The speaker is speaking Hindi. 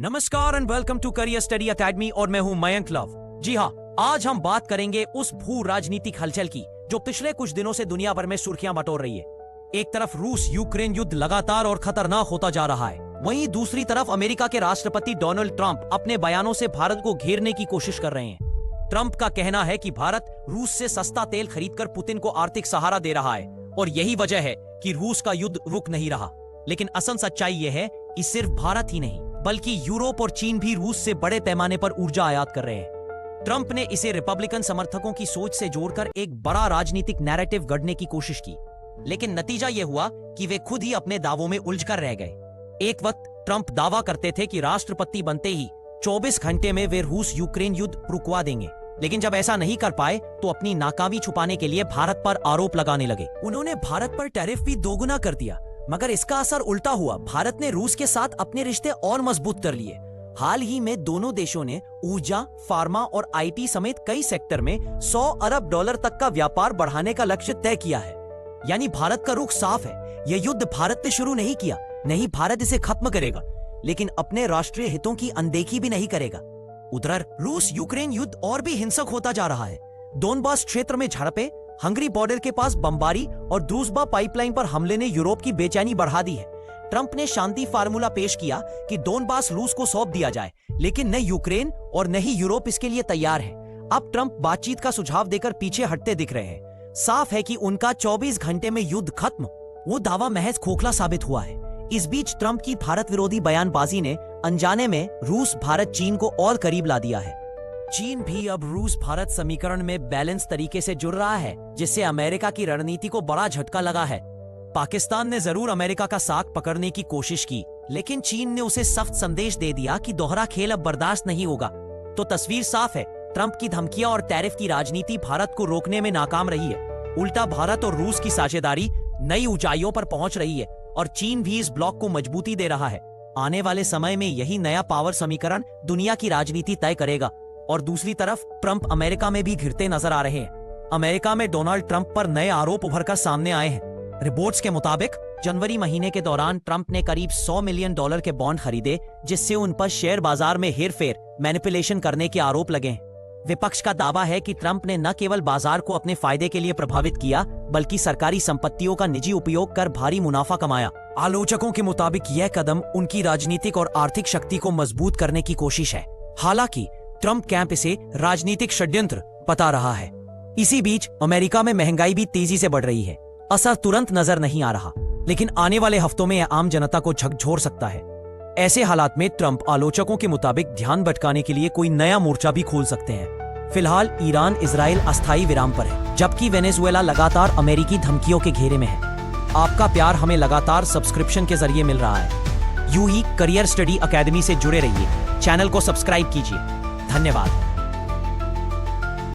नमस्कार and welcome to career study academy और मैं हूं मयंक लव। जी हाँ, आज हम बात करेंगे उस भू राजनीतिक हलचल की जो पिछले कुछ दिनों से दुनिया भर में सुर्खियां बटोर रही है। एक तरफ रूस यूक्रेन युद्ध लगातार और खतरनाक होता जा रहा है, वहीं दूसरी तरफ अमेरिका के राष्ट्रपति डोनाल्ड ट्रंप अपने बयानों से भारत को घेरने की कोशिश कर रहे हैं। ट्रंप का कहना है कि भारत रूस से सस्ता तेल खरीदकर पुतिन को आर्थिक सहारा दे रहा है और यही वजह है कि रूस का युद्ध रुक नहीं रहा। लेकिन असल सच्चाई यह है कि सिर्फ भारत ही नहीं बल्कि यूरोप और चीन भी रूस से बड़े पैमाने पर ऊर्जा आयात कर रहे हैं। ट्रंप ने इसे रिपब्लिकन समर्थकों की सोच से जोड़कर एक बड़ा राजनीतिक नैरेटिव गढ़ने की कोशिश की, लेकिन नतीजा यह हुआ कि वे खुद ही अपने दावों में उलझकर रह गए। एक वक्त ट्रंप दावा करते थे कि राष्ट्रपति बनते ही 24 घंटे में वे रूस यूक्रेन युद्ध रुकवा देंगे, लेकिन जब ऐसा नहीं कर पाए तो अपनी नाकामी छुपाने के लिए भारत पर आरोप लगाने लगे। उन्होंने भारत पर टैरिफ भी दोगुना कर दिया, मगर इसका असर उल्टा हुआ। भारत ने रूस के साथ अपने रिश्ते और मजबूत कर लिए। हाल ही में दोनों देशों ने ऊर्जा, फार्मा और आईटी समेत कई सेक्टर में $100 अरब तक का व्यापार बढ़ाने का लक्ष्य तय किया है। यानी भारत का रुख साफ है, यह युद्ध भारत ने शुरू नहीं किया, नहीं भारत इसे खत्म करेगा, लेकिन अपने राष्ट्रीय हितों की अनदेखी भी नहीं करेगा। उधर रूस यूक्रेन युद्ध और भी हिंसक होता जा रहा है। डोनबास क्षेत्र में झड़पें, हंगरी बॉर्डर के पास बमबारी और द्रूजबा पाइपलाइन पर हमले ने यूरोप की बेचैनी बढ़ा दी है। ट्रंप ने शांति फार्मूला पेश किया कि डोनबास रूस को सौंप दिया जाए, लेकिन न यूक्रेन और न ही यूरोप इसके लिए तैयार है। अब ट्रंप बातचीत का सुझाव देकर पीछे हटते दिख रहे हैं। साफ है कि उनका 24 घंटे में युद्ध खत्म, वो दावा महज खोखला साबित हुआ है। इस बीच ट्रंप की भारत विरोधी बयानबाजी ने अनजाने में रूस भारत चीन को और करीब ला दिया है। चीन भी अब रूस भारत समीकरण में बैलेंस तरीके से जुड़ रहा है, जिससे अमेरिका की रणनीति को बड़ा झटका लगा है। पाकिस्तान ने जरूर अमेरिका का साक पकड़ने की कोशिश की, लेकिन चीन ने उसे सख्त संदेश दे दिया कि दोहरा खेल अब बर्दाश्त नहीं होगा। तो तस्वीर साफ है, ट्रंप की धमकियां और टैरिफ की राजनीति भारत को रोकने में नाकाम रही है। उल्टा भारत और रूस की साझेदारी नई ऊंचाइयों पर पहुंच रही है और चीन भी इस ब्लॉक को मजबूती दे रहा है। आने वाले समय में यही नया पावर समीकरण दुनिया की राजनीति तय करेगा। और दूसरी तरफ ट्रंप अमेरिका में भी घिरते नजर आ रहे हैं। अमेरिका में डोनाल्ड ट्रंप पर नए आरोप उभरकर सामने आए हैं। रिपोर्ट्स के मुताबिक जनवरी महीने के दौरान ट्रंप ने करीब $100 मिलियन के बॉन्ड खरीदे, जिससे उन पर शेयर बाजार में हेरफेर, मैनिपुलेशन करने के आरोप लगे हैं। विपक्ष का दावा है कि ट्रंप ने न केवल बाजार को अपने फायदे के लिए प्रभावित किया, बल्कि सरकारी संपत्तियों का निजी उपयोग कर भारी मुनाफा कमाया। आलोचकों के मुताबिक यह कदम उनकी राजनीतिक और आर्थिक शक्ति को मजबूत करने की कोशिश है। हालांकि ट्रंप कैंप इसे राजनीतिक षड्यंत्र बता रहा है। इसी बीच अमेरिका में महंगाई भी तेजी से बढ़ रही है। असर तुरंत नजर नहीं आ रहा, लेकिन आने वाले हफ्तों में यह आम जनता को झकझोर सकता है। ऐसे हालात में ट्रंप आलोचकों के मुताबिक ध्यान भटकाने के लिए कोई नया मोर्चा भी खोल सकते हैं। फिलहाल ईरान इजराइल अस्थायी विराम पर है, जबकि वेनेजुएला लगातार अमेरिकी धमकियों के घेरे में है। आपका प्यार हमें लगातार सब्सक्रिप्शन के जरिए मिल रहा है। यूं ही करियर स्टडी एकेडमी से जुड़े रहिए। चैनल को सब्सक्राइब कीजिए। धन्यवाद।